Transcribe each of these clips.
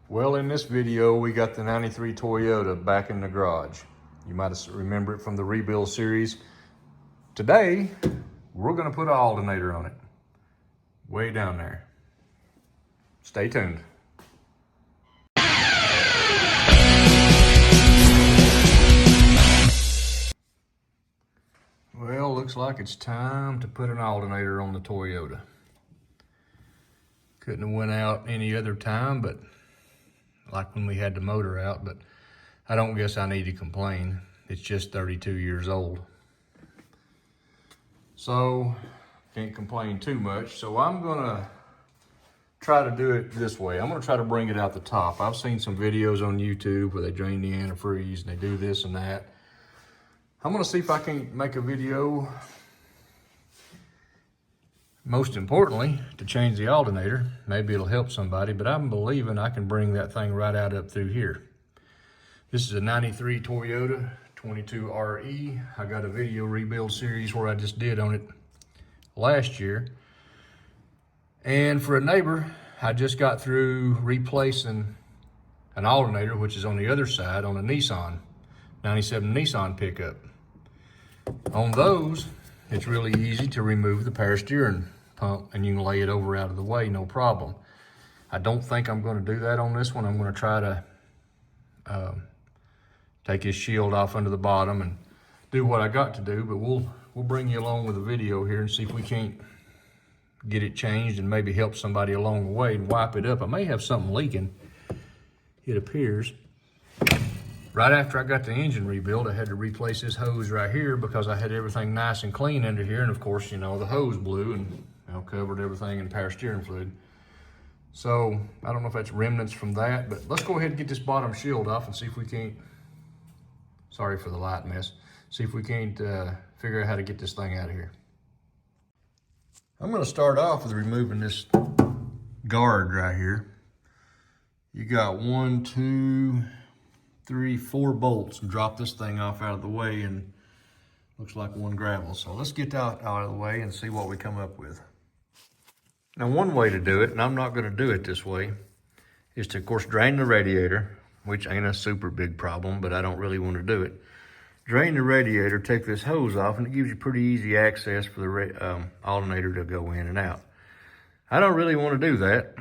Well, in this video, we got the 93 Toyota back in the garage. You might remember it from the rebuild series. Today, we're gonna put an alternator on it. Way down there. Stay tuned. Well, looks like it's time to put an alternator on the Toyota. Couldn't have went out any other time, but like when we had the motor out, but I don't guess I need to complain. It's just 32 years old. So, can't complain too much. So I'm gonna try to do it this way. I'm gonna try to bring it out the top. I've seen some videos on YouTube where they drain the antifreeze and they do this and that. I'm gonna see if I can make a video, most importantly, to change the alternator. Maybe it'll help somebody, but I'm believing I can bring that thing right out up through here. This is a 93 Toyota 22RE. I got a video rebuild series where I just did on it last year. And for a neighbor, I just got through replacing an alternator, which is on the other side on a Nissan, 97 Nissan pickup. On those, it's really easy to remove the power steering pump and you can lay it over out of the way, no problem. I don't think I'm gonna do that on this one. I'm gonna try to take his shield off under the bottom and do what I got to do, but we'll bring you along with a video here and see if we can't get it changed and maybe help somebody along the way and wipe it up. I may have something leaking, it appears. Right after I got the engine rebuilt, I had to replace this hose right here because I had everything nice and clean under here. And of course, you know, the hose blew and covered everything in power steering fluid. So I don't know if that's remnants from that, but let's go ahead and get this bottom shield off and see if we can't, sorry for the light mess, see if we can't figure out how to get this thing out of here. I'm gonna start off with removing this guard right here. You got 1, 2, 3, 4 bolts and drop this thing off out of the way, and looks like one gravel. So let's get that out of the way and see what we come up with. Now, one way to do it, and I'm not gonna do it this way, is to, of course, drain the radiator, which ain't a super big problem, but I don't really want to do it. Drain the radiator, take this hose off, and it gives you pretty easy access for the alternator to go in and out. I don't really want to do that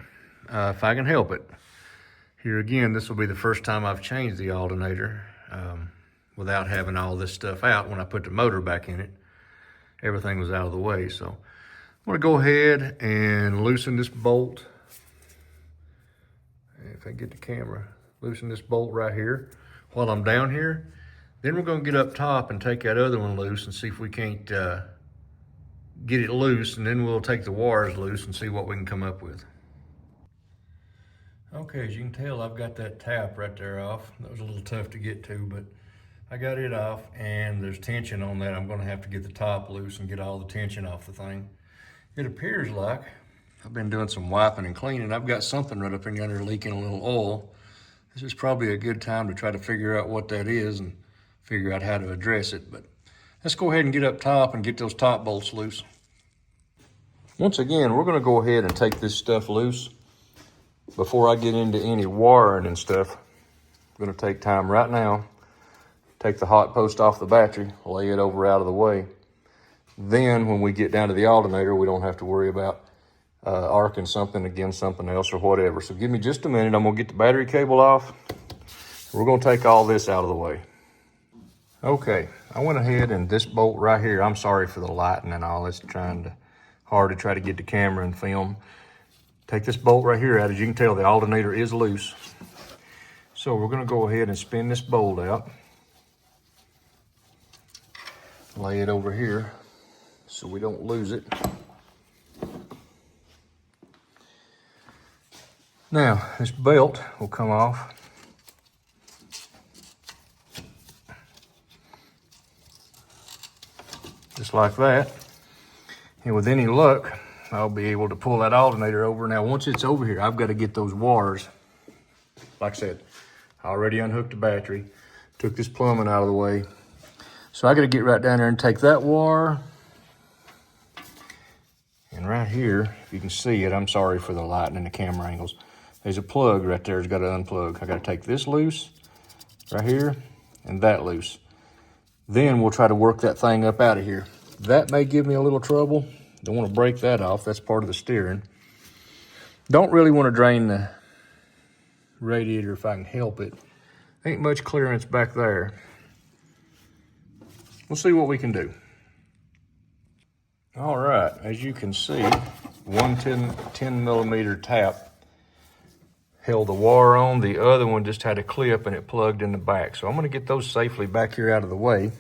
if I can help it. Here again, this will be the first time I've changed the alternator without having all this stuff out. When I put the motor back in it, everything was out of the way. So I'm gonna go ahead and loosen this bolt. If I get the camera, loosen this bolt right here while I'm down here. Then we're gonna get up top and take that other one loose and see if we can't get it loose, and then we'll take the wires loose and see what we can come up with. Okay, as you can tell, I've got that tap right there off. That was a little tough to get to, but I got it off, and there's tension on that. I'm gonna have to get the top loose and get all the tension off the thing. It appears like I've been doing some wiping and cleaning. I've got something right up in yonder leaking a little oil. This is probably a good time to try to figure out what that is and figure out how to address it. But let's go ahead and get up top and get those top bolts loose. Once again, we're gonna go ahead and take this stuff loose. Before I get into any wiring and stuff, I'm gonna take time right now, take the hot post off the battery, lay it over out of the way. Then when we get down to the alternator, we don't have to worry about arcing something against something else or whatever. So give me just a minute. I'm gonna get the battery cable off. We're gonna take all this out of the way. Okay, I went ahead and this bolt right here, I'm sorry for the lighting and all, it's hard to try to get the camera and film. Take this bolt right here out. As you can tell, the alternator is loose. So we're gonna go ahead and spin this bolt out. Lay it over here so we don't lose it. Now, this belt will come off. Just like that. And with any luck, I'll be able to pull that alternator over. Now, once it's over here, I've got to get those wires. Like I said, I already unhooked the battery, took this plumbing out of the way. So I got to get right down there and take that wire. And right here, if you can see it, I'm sorry for the lighting and the camera angles. There's a plug right there, it's got to unplug. I got to take this loose right here and that loose. Then we'll try to work that thing up out of here. That may give me a little trouble. Don't want to break that off, that's part of the steering. Don't really want to drain the radiator if I can help it. Ain't much clearance back there. We'll see what we can do. All right, as you can see, one 10 millimeter tap held the wire on. The other one just had a clip and it plugged in the back. So I'm gonna get those safely back here out of the way.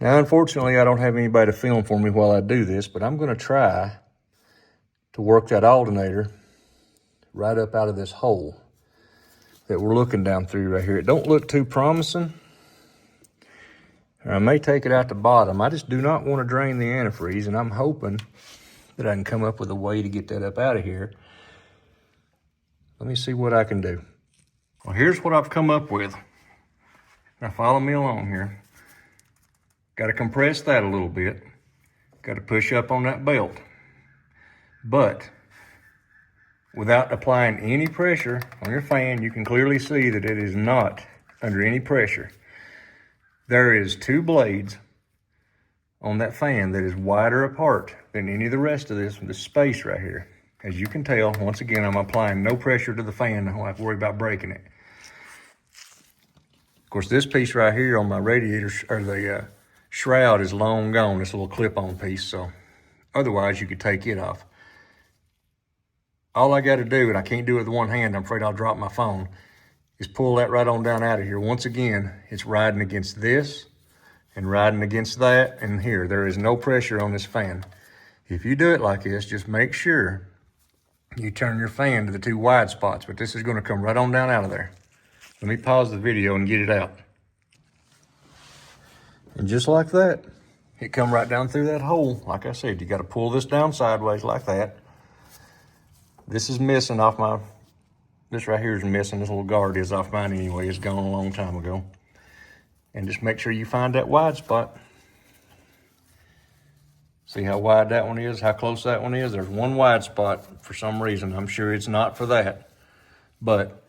Now, unfortunately, I don't have anybody to film for me while I do this, but I'm gonna try to work that alternator right up out of this hole that we're looking down through right here. It don't look too promising. I may take it out the bottom. I just do not want to drain the antifreeze, and I'm hoping that I can come up with a way to get that up out of here. Let me see what I can do. Well, here's what I've come up with. Now follow me along here. Got to compress that a little bit. Got to push up on that belt. But without applying any pressure on your fan, you can clearly see that it is not under any pressure. There is 2 blades on that fan that is wider apart than any of the rest of this space right here. As you can tell, once again, I'm applying no pressure to the fan. I don't have to worry about breaking it. Of course, this piece right here on my radiator, or the shroud, is long gone, this little clip-on piece, so otherwise you could take it off. All I got to do, and I can't do it with one hand, I'm afraid I'll drop my phone, is pull that right on down out of here. Once again, it's riding against this and riding against that and here. There is no pressure on this fan. If you do it like this, just make sure you turn your fan to the 2 wide spots, but this is going to come right on down out of there. Let me pause the video and get it out. And just like that, it come right down through that hole. Like I said, you got to pull this down sideways like that. This is missing off my, this right here is missing. This little guard is off mine anyway. It's gone a long time ago. And just make sure you find that wide spot. See how wide that one is, how close that one is? There's one wide spot for some reason. I'm sure it's not for that. But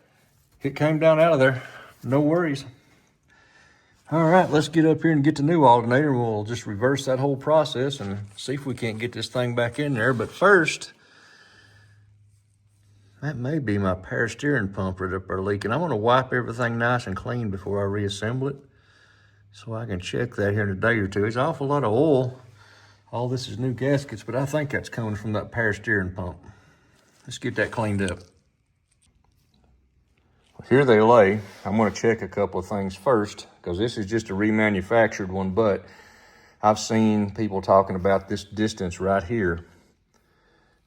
it came down out of there, no worries. All right, let's get up here and get the new alternator. We'll just reverse that whole process and see if we can't get this thing back in there. But first, that may be my power steering pump right up there leaking. I'm gonna wipe everything nice and clean before I reassemble it, so I can check that here in a day or two. There's an awful lot of oil. All this is new gaskets, but I think that's coming from that power steering pump. Let's get that cleaned up. Here they lay. I'm gonna check a couple of things first, because this is just a remanufactured one, but I've seen people talking about this distance right here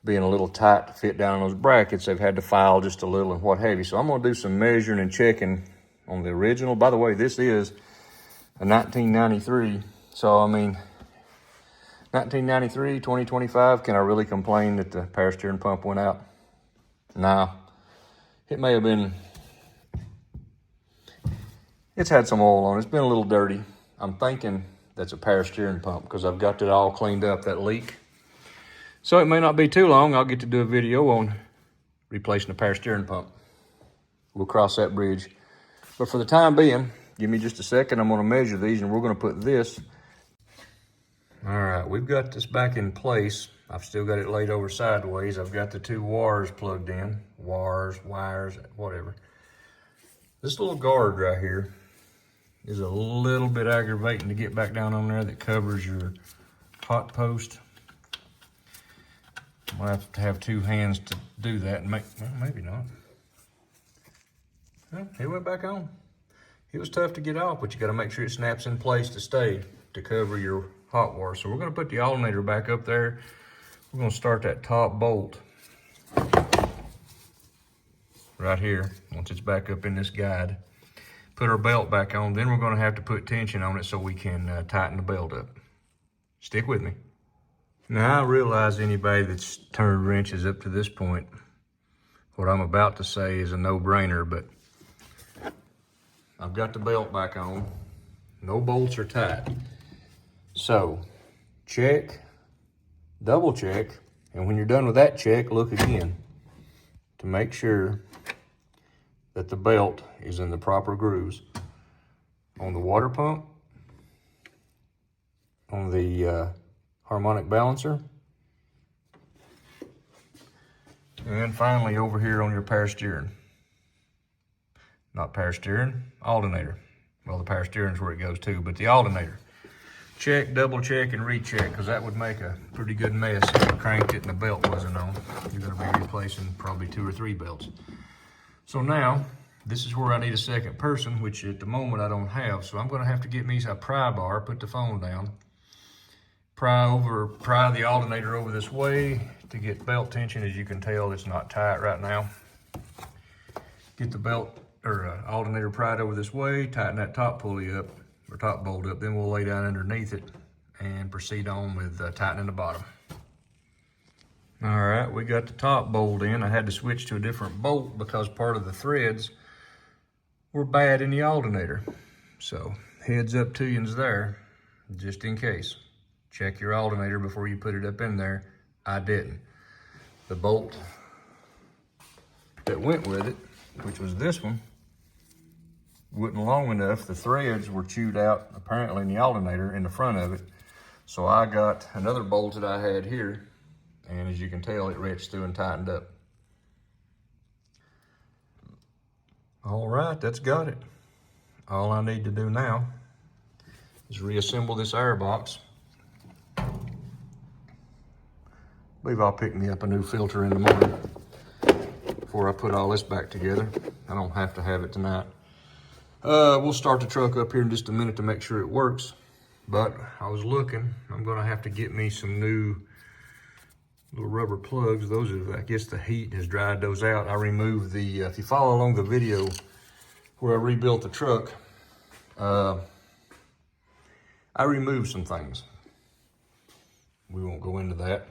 being a little tight to fit down on those brackets. They've had to file just a little and what have you. So I'm gonna do some measuring and checking on the original. By the way, this is a 1993. So, I mean, 1993, 2025, can I really complain that the power steering pump went out? Nah, it may have been, it's had some oil on it. It's been a little dirty. I'm thinking that's a power steering pump because I've got it all cleaned up, that leak. So it may not be too long. I'll get to do a video on replacing the power steering pump. We'll cross that bridge. But for the time being, give me just a second. I'm gonna measure these and we're gonna put this. All right, we've got this back in place. I've still got it laid over sideways. I've got the 2 wires plugged in. Wires, whatever. This little guard right here is a little bit aggravating to get back down on there that covers your hot post. I'm gonna have to have 2 hands to do that and make, well, maybe not. Well, it went back on. It was tough to get off, but you gotta make sure it snaps in place to stay, to cover your hot wire. So we're gonna put the alternator back up there. We're gonna start that top bolt right here, once it's back up in this guide. Put our belt back on, then we're gonna have to put tension on it so we can tighten the belt up. Stick with me. Now, I realize anybody that's turned wrenches up to this point, what I'm about to say is a no-brainer, but I've got the belt back on. No bolts are tight. So, check, double check, and when you're done with that check, look again to to make sure that the belt is in the proper grooves on the water pump, on the harmonic balancer, and finally over here on your power steering. Not power steering, alternator. Well, the power steering is where it goes to, but the alternator. Check, double check, and recheck, because that would make a pretty good mess if you cranked it and the belt wasn't on. You're going to be replacing probably 2 or 3 belts. So now, this is where I need a second person, which at the moment I don't have. So I'm going to have to get me a pry bar, put the phone down, pry the alternator over this way to get belt tension. As you can tell, it's not tight right now. Get the belt or alternator pried over this way, tighten that top pulley up, or top bolt up, then we'll lay down underneath it and proceed on with tightening the bottom. All right, we got the top bolt in. I had to switch to a different bolt because part of the threads were bad in the alternator. So heads up to you there, just in case. Check your alternator before you put it up in there. I didn't. The bolt that went with it, which was this one, wasn't long enough. The threads were chewed out apparently in the alternator in the front of it. So I got another bolt that I had here, and as you can tell, it wrenched through and tightened up. All right, that's got it. All I need to do now is reassemble this air box. I believe I'll pick me up a new filter in the morning before I put all this back together. I don't have to have it tonight. We'll start the truck up here in just a minute to make sure it works. But I was looking, I'm gonna have to get me some new little rubber plugs. Those are, I guess the heat has dried those out. I removed the, if you follow along the video where I rebuilt the truck, I removed some things. We won't go into that.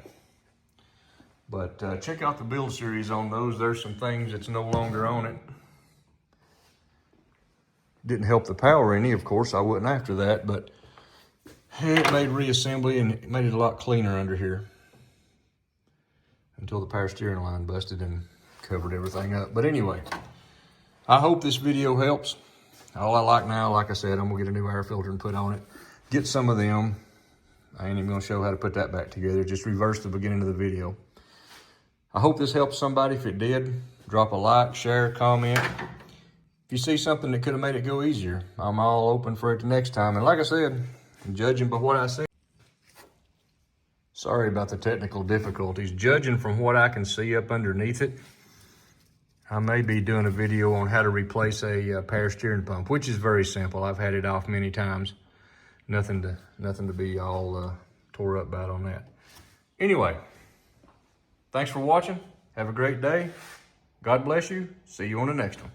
But check out the build series on those. There's some things that's no longer on it. Didn't help the power any, of course, I wasn't after that, but it made reassembly and it made it a lot cleaner under here until the power steering line busted and covered everything up. But anyway, I hope this video helps. All I like now, like I said, I'm gonna get a new air filter and put on it. Get some of them. I ain't even gonna show how to put that back together. Just reverse the beginning of the video. I hope this helps somebody. If it did, drop a like, share, comment. If you see something that could have made it go easier, I'm all open for it the next time. And like I said, judging by what I see, sorry about the technical difficulties. Judging from what I can see up underneath it, I may be doing a video on how to replace a power steering pump, which is very simple. I've had it off many times. Nothing to be all tore up about on that. Anyway, thanks for watching. Have a great day. God bless you. See you on the next one.